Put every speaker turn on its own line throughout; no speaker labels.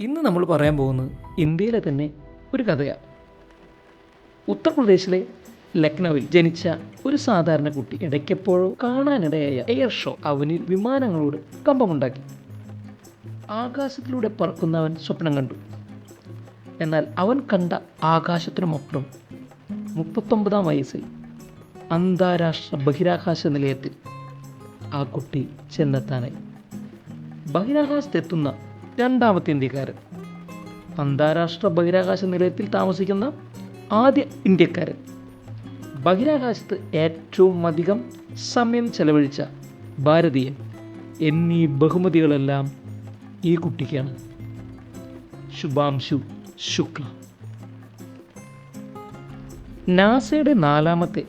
ഇന്ന് നമ്മൾ പറയാൻ പോകുന്നത് ഇന്ത്യയിലെ തന്നെ ഒരു കഥയാണ്. ഉത്തർപ്രദേശിലെ ലക്നൌവിൽ ജനിച്ച ഒരു സാധാരണ കുട്ടി ഇടയ്ക്കെപ്പോഴോ കാണാനിടയായ എയർ ഷോ അവനിൽ വിമാനങ്ങളോട് കമ്പമുണ്ടാക്കി. ആകാശത്തിലൂടെ പറക്കുന്നവൻ സ്വപ്നം കണ്ടു. എന്നാൽ അവൻ കണ്ട ആകാശത്തിനുമപ്പുറം 39-ാം വയസ്സിൽ അന്താരാഷ്ട്ര ബഹിരാകാശ നിലയത്തിൽ ആ കുട്ടി ചെന്നെത്താനായി. ബഹിരാകാശത്തെത്തുന്ന രണ്ടാമത്തെ ഇന്ത്യക്കാരൻ, അന്താരാഷ്ട്ര ബഹിരാകാശ നിലയത്തിൽ താമസിക്കുന്ന ആദ്യ ഇന്ത്യക്കാരൻ, ബഹിരാകാശത്ത് ഏറ്റവും അധികം സമയം ചെലവഴിച്ച ഭാരതീയൻ എന്നീ ബഹുമതികളെല്ലാം ഈ കുട്ടിക്കാണ്. ശുഭാംശു ശുക്ല. നാസയുടെ 4ാമത്തെ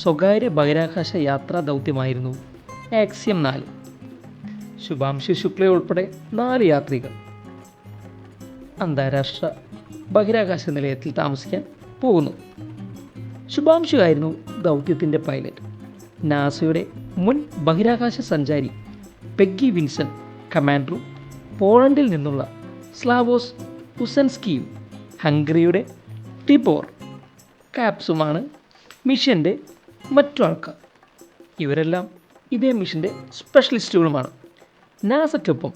സ്വകാര്യ ബഹിരാകാശ യാത്രാ ദൗത്യമായിരുന്നു ആക്സിയം 4. ശുഭാംശു ശുക്ല ഉൾപ്പെടെ 4 യാത്രികർ അന്താരാഷ്ട്ര ബഹിരാകാശ നിലയത്തിൽ താമസിക്കാൻ പോകുന്നു. ശുഭാംശു ആയിരുന്നു ദൗത്യത്തിൻ്റെ പൈലറ്റ്. നാസയുടെ മുൻ ബഹിരാകാശ സഞ്ചാരി പെഗ്ഗി വിൻസൺ കമാൻഡറും, പോളണ്ടിൽ നിന്നുള്ള സ്ലാവോസ് ഉസൻസ്കിയും ഹംഗറിയുടെ ടിബോർ കാപ്സുമാണ് മിഷൻ്റെ മറ്റു ആൾക്കാർ. ഇവരെല്ലാം ഇതേ മിഷൻ്റെ സ്പെഷ്യലിസ്റ്റുകളുമാണ്. നാസയ്ക്കൊപ്പം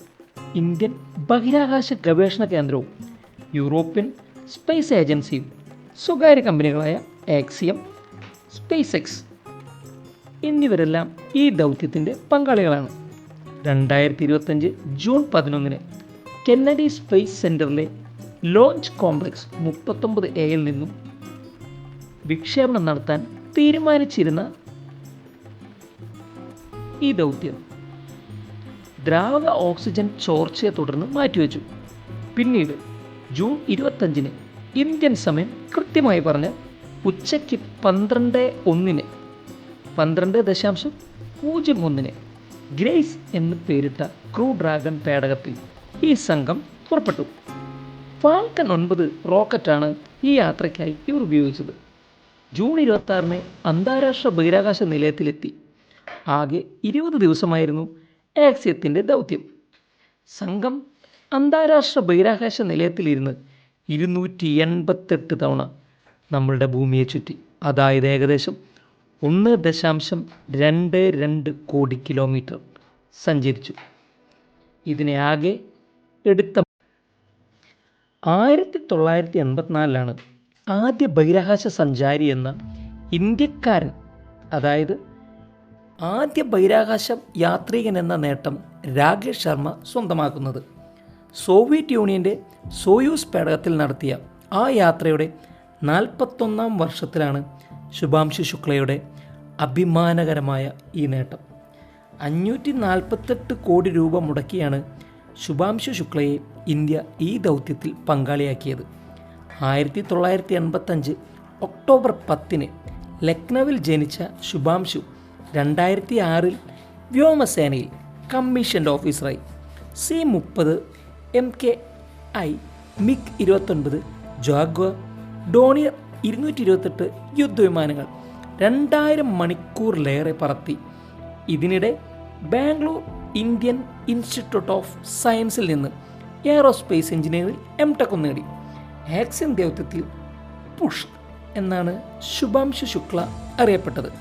ഇന്ത്യൻ ബഹിരാകാശ ഗവേഷണ കേന്ദ്രവും യൂറോപ്യൻ സ്പേസ് ഏജൻസിയും സ്വകാര്യ കമ്പനികളായ ആക്സിയം, സ്പേസ് എക്സ് എന്നിവരെല്ലാം ഈ ദൗത്യത്തിൻ്റെ പങ്കാളികളാണ്. 2025 ജൂൺ 11 കെന്നഡി സ്പേസ് സെൻറ്ററിലെ ലോഞ്ച് കോംപ്ലക്സ് 39A നിന്നും വിക്ഷേപണം നടത്താൻ തീരുമാനിച്ചിരുന്ന ഈ ദൗത്യം ദ്രാവക ഓക്സിജൻ ചോർച്ചയെ തുടർന്ന് മാറ്റിവെച്ചു. പിന്നീട് ജൂൺ 25 ഇന്ത്യൻ സമയം കൃത്യമായി പറഞ്ഞ ഉച്ചയ്ക്ക് 12:01 ഗ്രേസ് എന്ന് പേരിട്ട ക്രൂ ഡ്രാഗൺ പേടകത്തിൽ ഈ സംഘം പുറപ്പെട്ടു. ഫാൽക്കൺ 9 റോക്കറ്റാണ് ഈ യാത്രയ്ക്കായി ഇവർ ഉപയോഗിച്ചത്. ജൂൺ 26 അന്താരാഷ്ട്ര ബഹിരാകാശ നിലയത്തിലെത്തി. ആകെ 20 ദിവസമായിരുന്നു ആക്സിയത്തിൻ്റെ ദൗത്യം. സംഘം അന്താരാഷ്ട്ര ബഹിരാകാശ നിലയത്തിലിരുന്ന് 288 തവണ നമ്മളുടെ ഭൂമിയെ ചുറ്റി. അതായത് ഏകദേശം 1.22 കോടി കിലോമീറ്റർ സഞ്ചരിച്ചു. ഇതിനെ ആകെ എടുത്ത 1984 ആദ്യ ബഹിരാകാശ സഞ്ചാരി എന്ന ഇന്ത്യക്കാരൻ, അതായത് ആദ്യ ബഹിരാകാശ യാത്രികൻ എന്ന നേട്ടം രാകേഷ് ശർമ്മ സ്വന്തമാക്കുന്നത്. സോവിയറ്റ് യൂണിയൻ്റെ സോയൂസ് പേടകത്തിൽ നടത്തിയ ആ യാത്രയുടെ 41-ാം വർഷത്തിലാണ് ശുഭാംശു ശുക്ലയുടെ അഭിമാനകരമായ ഈ നേട്ടം. 548 കോടി രൂപ മുടക്കിയാണ് ശുഭാംശു ശുക്ലയെ ഇന്ത്യ ഈ ദൗത്യത്തിൽ പങ്കാളിയാക്കിയത്. 1985 ഒക്ടോബർ 10 ലക്നൌവിൽ ജനിച്ച ശുഭാംശു 2006 വ്യോമസേനയിൽ കമ്മീഷൻഡ് ഓഫീസറായി. C-30 MKI MiG-29 Jaguar Dornier 228 യുദ്ധവിമാനങ്ങൾ 2000 മണിക്കൂറിലേറെ പറത്തി. ഇതിനിടെ ബാംഗ്ലൂർ ഇന്ത്യൻ ഇൻസ്റ്റിറ്റ്യൂട്ട് ഓഫ് സയൻസിൽ നിന്ന് എയറോസ്പേസ് എഞ്ചിനീയറിംഗ് M.Tech നേടി. ആക്സിയം ദൗത്യത്തിൽ പുഷ് എന്നാണ് ശുഭാംശു ശുക്ല അറിയപ്പെട്ടത്.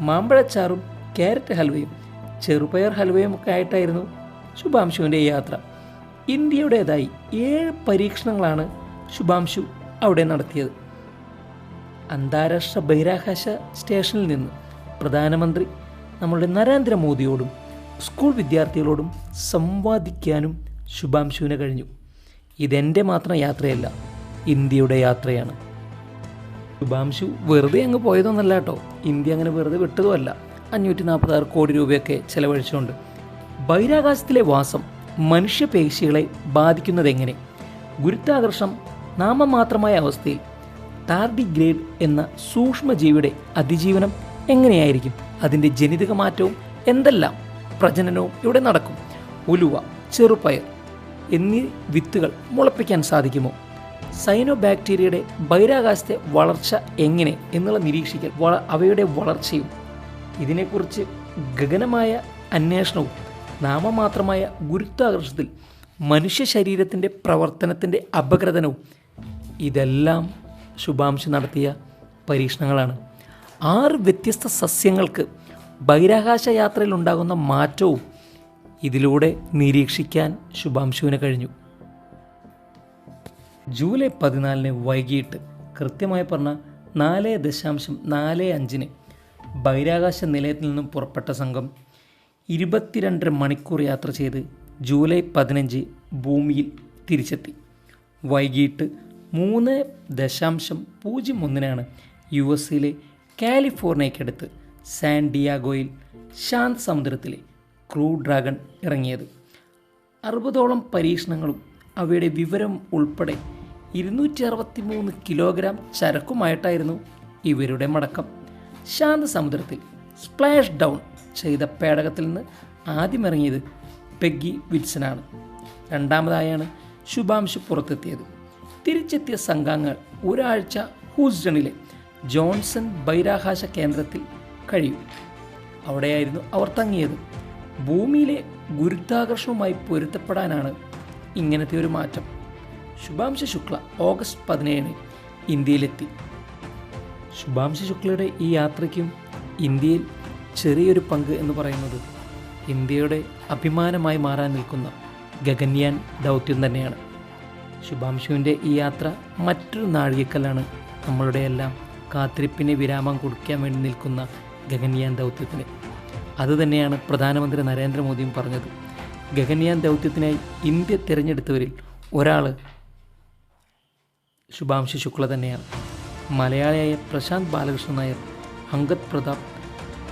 മാമ്പഴച്ചാറും ക്യാരറ്റ് ഹൽവയും ചെറുപയർ ഹൽവയും ഒക്കെ ആയിട്ടായിരുന്നു ശുഭാംശുവിൻ്റെ യാത്ര. ഇന്ത്യയുടേതായി 7 പരീക്ഷണങ്ങളാണ് ശുഭാംശു അവിടെ നടത്തിയത്. അന്താരാഷ്ട്ര ബഹിരാകാശ സ്റ്റേഷനിൽ നിന്ന് പ്രധാനമന്ത്രി നമ്മളുടെ നരേന്ദ്രമോദിയോടും സ്കൂൾ വിദ്യാർത്ഥികളോടും സംവാദിക്കാനും ശുഭാംശുവിന് കഴിഞ്ഞു. ഇതെൻ്റെ മാത്രം യാത്രയല്ല, ഇന്ത്യയുടെ യാത്രയാണ്. ശുഭാംശു വെറുതെ അങ്ങ് പോയതൊന്നല്ല കേട്ടോ. ഇന്ത്യ അങ്ങനെ വെറുതെ വിട്ടതുമല്ല. 546 കോടി രൂപയൊക്കെ ചെലവഴിച്ചുകൊണ്ട്. ബഹിരാകാശത്തിലെ വാസം മനുഷ്യപേശികളെ ബാധിക്കുന്നതെങ്ങനെ? ഗുരുത്വാകർഷണം നാമമാത്രമായ അവസ്ഥയിൽ ടാർഡിഗ്രേഡ് എന്ന സൂക്ഷ്മജീവിയുടെ അതിജീവനം എങ്ങനെയായിരിക്കും? അതിൻ്റെ ജനിതക മാറ്റവും എന്തെല്ലാം പ്രജനനവും ഇവിടെ നടക്കും? ഉലുവ, ചെറുപയർ എന്നീ വിത്തുകൾ മുളപ്പിക്കാൻ സാധിക്കുമോ? സൈനോ ബാക്ടീരിയയുടെ ബഹിരാകാശത്തെ വളർച്ച എങ്ങനെ എന്നുള്ള നിരീക്ഷിക്കൽ, അവയുടെ വളർച്ചയും ഇതിനെക്കുറിച്ച് ഗഗനമായ അന്വേഷണവും നാമമാത്രമായ ഗുരുത്വാകർഷണത്തിൽ മനുഷ്യ ശരീരത്തിൻ്റെ പ്രവർത്തനത്തിൻ്റെ അപഗ്രഥനവും ഇതെല്ലാം ശുഭാംശു നടത്തിയ പരീക്ഷണങ്ങളാണ്. 6 വ്യത്യസ്ത സസ്യങ്ങൾക്ക് ബഹിരാകാശ യാത്രയിൽ ഉണ്ടാകുന്ന മാറ്റവും ഇതിലൂടെ നിരീക്ഷിക്കാൻ ശുഭാംശുവിന് കഴിഞ്ഞു. ജൂലൈ 14 വൈകിട്ട് കൃത്യമായി പറഞ്ഞാൽ 4:45 ബഹിരാകാശ നിലയത്തിൽ നിന്നും പുറപ്പെട്ട സംഘം 22.5 മണിക്കൂർ യാത്ര ചെയ്ത് ജൂലൈ 15 ഭൂമിയിൽ തിരിച്ചെത്തി. വൈകിട്ട് 3:01 US കാലിഫോർണിയക്കടുത്ത് സാൻ ഡിയാഗോയിൽ ശാന്ത സമുദ്രത്തിലെ ക്രൂ ഡ്രാഗൺ ഇറങ്ങിയത്. 60ഓളം പരീക്ഷണങ്ങളും അവയുടെ വിവരം ഉൾപ്പെടെ 263 കിലോഗ്രാം ചരക്കുമായിട്ടായിരുന്നു ഇവരുടെ മടക്കം. ശാന്ത സമുദ്രത്തിൽ സ്പ്ലാഷ് ഡൗൺ ചെയ്ത പേടകത്തിൽ നിന്ന് ആദ്യം ഇറങ്ങിയത് പെഗ്ഗി വിൽസനാണ്. രണ്ടാമതായാണ് ശുഭാംശു പുറത്തെത്തിയത്. തിരിച്ചെത്തിയ സംഘാംഗങ്ങൾ ഒരാഴ്ച ഹൂസ്റ്റണിലെ ജോൺസൺ ബഹിരാകാശ കേന്ദ്രത്തിൽ കഴിയും. അവിടെയായിരുന്നു അവർ തങ്ങിയത്. ഭൂമിയിലെ ഗുരുത്വാകർഷണവുമായി പൊരുത്തപ്പെടാനാണ് ഇങ്ങനത്തെ ഒരു മാറ്റം. ശുഭാംശു ശുക്ല ഓഗസ്റ്റ് 17 ഇന്ത്യയിലെത്തി. ശുഭാംശു ശുക്ലയുടെ ഈ യാത്രയ്ക്കും ഇന്ത്യയിൽ ചെറിയൊരു പങ്ക് എന്ന് പറയുന്നത് ഇന്ത്യയുടെ അഭിമാനമായി മാറാൻ നിൽക്കുന്ന ഗഗൻയാൻ ദൗത്യം തന്നെയാണ്. ശുഭാംശുവിൻ്റെ ഈ യാത്ര മറ്റൊരു നാഴികക്കല്ലാണ് നമ്മളുടെ എല്ലാം കാത്തിരിപ്പിന് വിരാമം കൊടുക്കാൻ വേണ്ടി നിൽക്കുന്ന ഗഗൻയാൻ ദൗത്യത്തിന്. അതുതന്നെയാണ് പ്രധാനമന്ത്രി നരേന്ദ്രമോദിയും പറഞ്ഞത്. ഗഗൻയാൻ ദൗത്യത്തിനായി ഇന്ത്യ തിരഞ്ഞെടുത്തവരിൽ ഒരാൾ ശുഭാംശു ശുക്ല തന്നെയാണ്. മലയാളിയായ പ്രശാന്ത് ബാലകൃഷ്ണൻ നായർ, അങ്കദ് പ്രതാപ്,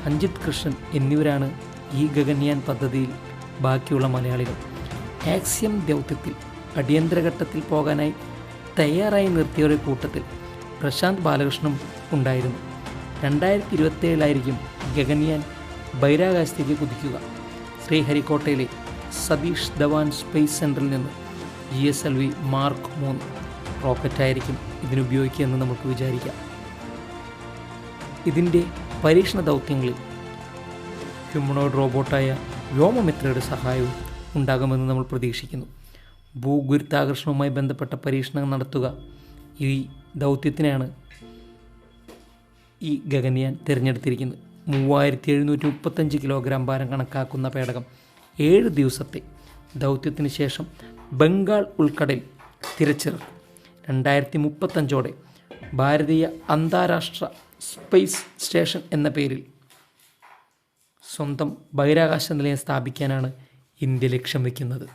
അഞ്ജിത് കൃഷ്ണൻ എന്നിവരാണ് ഈ ഗഗൻയാൻ പദ്ധതിയിൽ ബാക്കിയുള്ള മലയാളികൾ. ആക്സിയം ദൗത്യത്തിൽ അടിയന്തരഘട്ടത്തിൽ പോകാനായി തയ്യാറായി നിർത്തിയവരുടെ കൂട്ടത്തിൽ പ്രശാന്ത് ബാലകൃഷ്ണനും ഉണ്ടായിരുന്നു. 2027 ഗഗൻയാൻ ബഹിരാകാശത്തേക്ക് കുതിക്കുക. ശ്രീഹരിക്കോട്ടയിലെ സതീഷ് ധവാൻ സ്പേസ് സെൻറ്ററിൽ നിന്ന് GSLV Mark 3 റോക്കറ്റായിരിക്കും ഇതിനുപയോഗിക്കുകയെന്ന് നമുക്ക് വിചാരിക്കാം. ഇതിൻ്റെ പരീക്ഷണ ദൗത്യങ്ങളിൽ ഹ്യൂമനോയിഡ് റോബോട്ടായ വ്യോമമിത്രയുടെ സഹായവും ഉണ്ടാകുമെന്ന് നമ്മൾ പ്രതീക്ഷിക്കുന്നു. ഭൂഗുരുത്വാകർഷണവുമായി ബന്ധപ്പെട്ട പരീക്ഷണങ്ങൾ നടത്തുക ഈ ദൗത്യത്തിനാണ് ഈ ഗഗൻയാൻ തിരഞ്ഞെടുത്തിരിക്കുന്നത്. 3735 കിലോഗ്രാം ഭാരം കണക്കാക്കുന്ന പേടകം 7 ദിവസത്തെ ദൗത്യത്തിന് ശേഷം ബംഗാൾ ഉൾക്കടലിൽ തിരച്ചിറക്കും. 2035 ഭാരതീയ അന്താരാഷ്ട്ര സ്പേസ് സ്റ്റേഷൻ എന്ന പേരിൽ സ്വന്തം ബഹിരാകാശ നിലയം സ്ഥാപിക്കാനാണ് ഇന്ത്യ ലക്ഷ്യം വയ്ക്കുന്നത്.